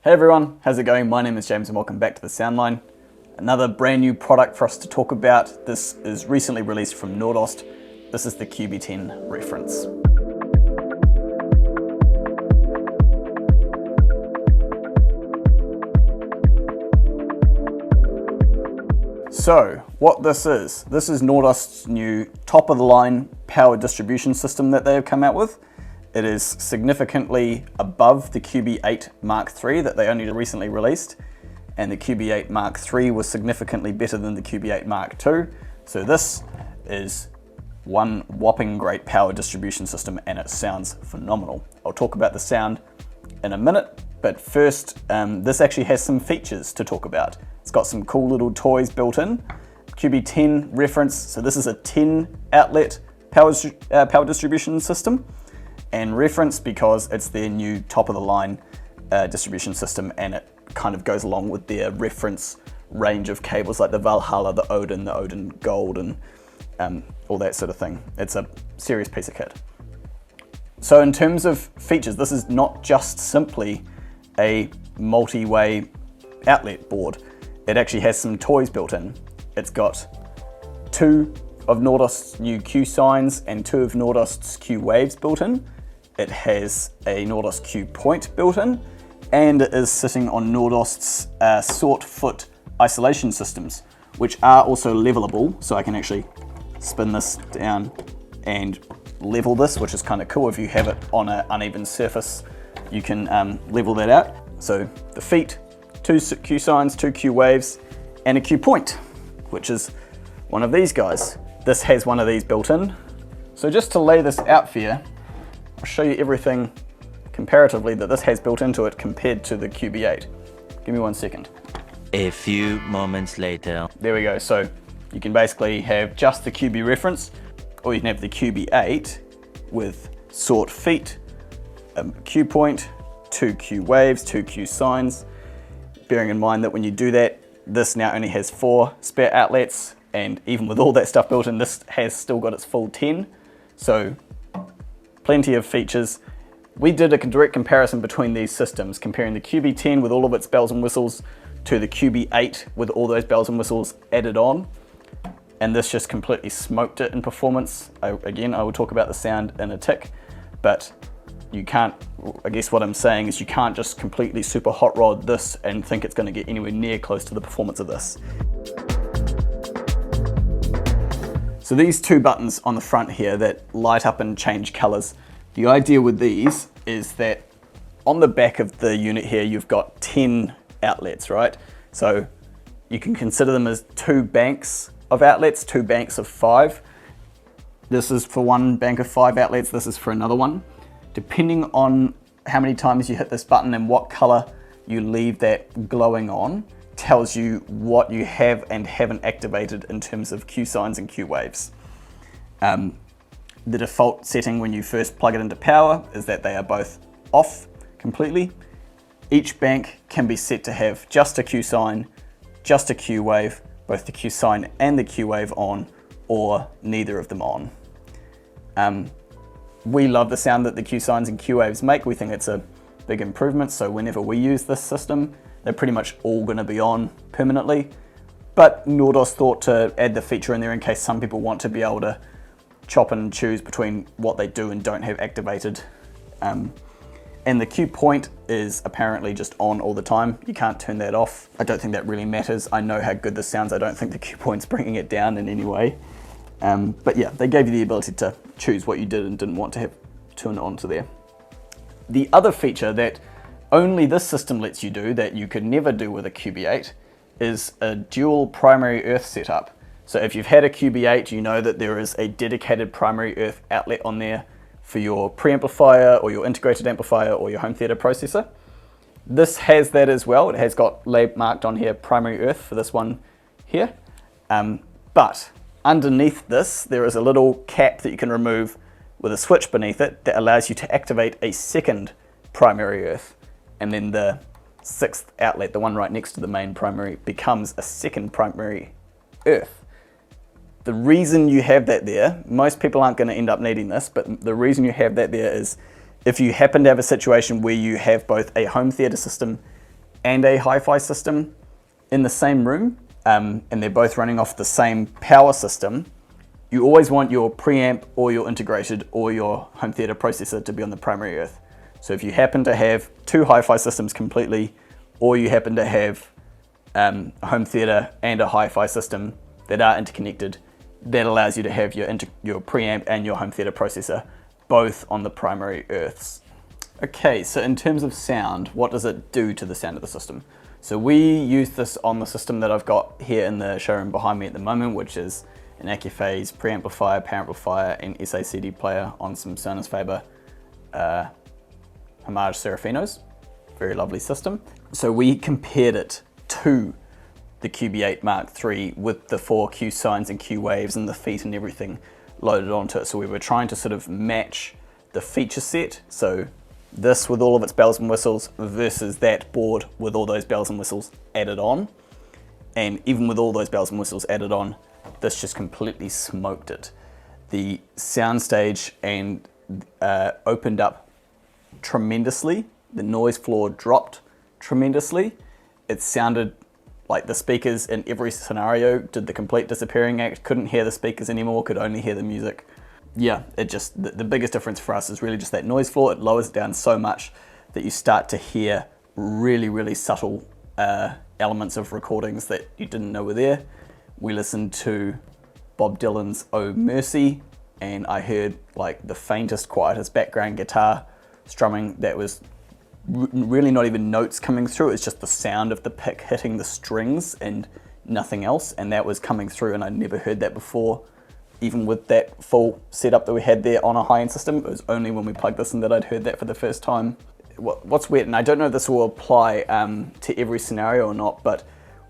Hey everyone, how's it going? My name is James and welcome back to the Soundline. Another brand new product for us to talk about. This is recently released from Nordost. This is the QB10 reference. So what this is Nordost's new top of the line power distribution system that they have come out with. It is significantly above the QB8 Mark III that they only recently released, and the QB8 Mark III was significantly better than the QB8 Mark II. So this is one whopping great power distribution system and it sounds phenomenal. I'll talk about the sound in a minute, but first, this actually has some features to talk about. It's got some cool little toys built in. QB10 reference, so this is a 10 outlet power distribution system. And reference because it's their new top of the line distribution system, and it kind of goes along with their reference range of cables like the Valhalla, the Odin Gold, and all that sort of thing. It's a serious piece of kit. So in terms of features, this is not just simply a multi-way outlet board. It actually has some toys built in. It's got 2 of Nordost's new Q signs and 2 of Nordost's Q waves built in. It has a Nordost Q point built in, and it is sitting on Nordost's sort foot isolation systems, which are also levelable. So I can actually spin this down and level this, which is kind of cool. If you have it on an uneven surface, you can level that out. So the feet, 2 Q signs, 2 Q waves, and a Q point, which is one of these guys. This has one of these built in. So just to lay this out for you, I'll show you everything comparatively that this has built into it compared to the QB8. Give me 1 second. A few moments later. There we go. So you can basically have just the QB reference, or you can have the QB8 with sort feet, a Q point, 2 Q waves, 2 Q signs. Bearing in mind that when you do that, this now only has 4 spare outlets, and even with all that stuff built in, this has still got its full 10. So plenty of features. We did a direct comparison between these systems, comparing the QB10 with all of its bells and whistles to the QB8 with all those bells and whistles added on. And this just completely smoked it in performance. Again, I will talk about the sound in a tick, but you can't, I guess what I'm saying is you can't just completely super hot rod this and think it's going to get anywhere near close to the performance of this. So these 2 buttons on the front here that light up and change colors, the idea with these is that on the back of the unit here, you've got 10 outlets, right? So you can consider them as 2 banks of outlets, 2 banks of 5. This is for one bank of 5 outlets, this is for another one. Depending on how many times you hit this button and what color you leave that glowing on, tells you what you have and haven't activated in terms of Q signs and Q waves. The default setting when you first plug it into power is that they are both off completely. Each bank can be set to have just a Q sign, just a Q wave, both the Q sign and the Q wave on, or neither of them on. We love the sound that the Q signs and Q waves make. We think it's a big improvement, so whenever we use this system, they're pretty much all going to be on permanently. But Nordost thought to add the feature in there in case some people want to be able to chop and choose between what they do and don't have activated. And the Q point is apparently just on all the time. You can't turn that off. I don't think that really matters. I know how good this sounds. I don't think the Q point's bringing it down in any way. But yeah, they gave you the ability to choose what you did and didn't want to have turned onto there. The other feature that only this system lets you do that you could never do with a QB8 is a dual primary earth setup. So if you've had a QB8, you know that there is a dedicated primary earth outlet on there for your preamplifier or your integrated amplifier or your home theater processor. This has that as well. It has got marked on here primary earth for this one here. But underneath this, there is a little cap that you can remove with a switch beneath it that allows you to activate a second primary earth. And then the 6th outlet, the one right next to the main primary, becomes a second primary earth. The reason you have that there, most people aren't going to end up needing this, but the reason you have that there is if you happen to have a situation where you have both a home theater system and a hi-fi system in the same room, and they're both running off the same power system, you always want your preamp or your integrated or your home theater processor to be on the primary earth. So if you happen to have two hi-fi systems completely, or you happen to have a home theater and a hi-fi system that are interconnected, that allows you to have your preamp and your home theater processor both on the primary earths. Okay, so in terms of sound, what does it do to the sound of the system? So we use this on the system that I've got here in the showroom behind me at the moment, which is an Accuphase preamplifier, power amplifier, and SA/CD player on some Sonos Faber Homage Serafinos. Very lovely system. So we compared it to the QB8 Mark III with the 4 Q sines and Q waves and the feet and everything loaded onto it. So we were trying to sort of match the feature set. So this with all of its bells and whistles versus that board with all those bells and whistles added on. And even with all those bells and whistles added on, this just completely smoked it. The soundstage and opened up tremendously. The noise floor dropped tremendously. It sounded like the speakers in every scenario did the complete disappearing act, couldn't hear the speakers anymore, could only hear the music. Yeah, it just, the biggest difference for us is really just that noise floor. It lowers it down so much that you start to hear really, really subtle elements of recordings that you didn't know were there. We listened to Bob Dylan's Oh Mercy, and I heard like the faintest, quietest background guitar strumming that was really not even notes coming through. It's just the sound of the pick hitting the strings and nothing else, and that was coming through, and I'd never heard that before. Even with that full setup that we had there on a high-end system, it was only when we plugged this in that I'd heard that for the first time. What's weird, and I don't know if this will apply to every scenario or not, but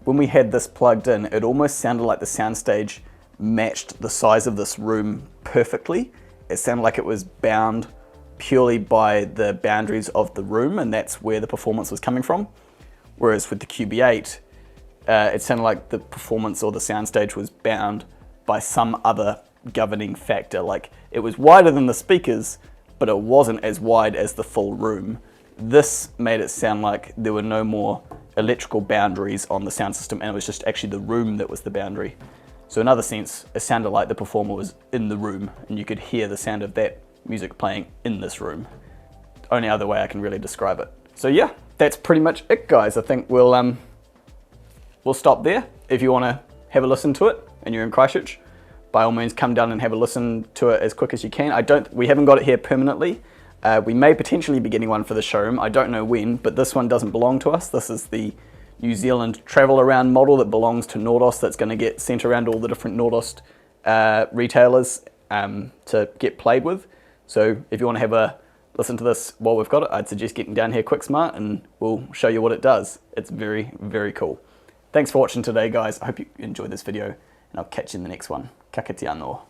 when we had this plugged in, it almost sounded like the soundstage matched the size of this room perfectly. It sounded like it was bound purely by the boundaries of the room, and that's where the performance was coming from. Whereas with the QB8, it sounded like the performance or the soundstage was bound by some other governing factor. Like it was wider than the speakers, but it wasn't as wide as the full room. This made it sound like there were no more electrical boundaries on the sound system, and it was just actually the room that was the boundary. So in other sense, it sounded like the performer was in the room, and you could hear the sound of that music playing in this room. Only other way I can really describe it. So yeah, that's pretty much it, guys. I think we'll stop there. If you want to have a listen to it and you're in Christchurch, by all means come down and have a listen to it as quick as you can. We haven't got it here permanently. We may potentially be getting one for the showroom. I don't know when, but this one doesn't belong to us. This is the New Zealand travel around model that belongs to Nordost, that's going to get sent around all the different Nordost retailers to get played with. So if you want to have a listen to this while we've got it, I'd suggest getting down here quick smart and we'll show you what it does. It's very, very cool. Thanks for watching today, guys. I hope you enjoyed this video, and I'll catch you in the next one. Ka kite anō.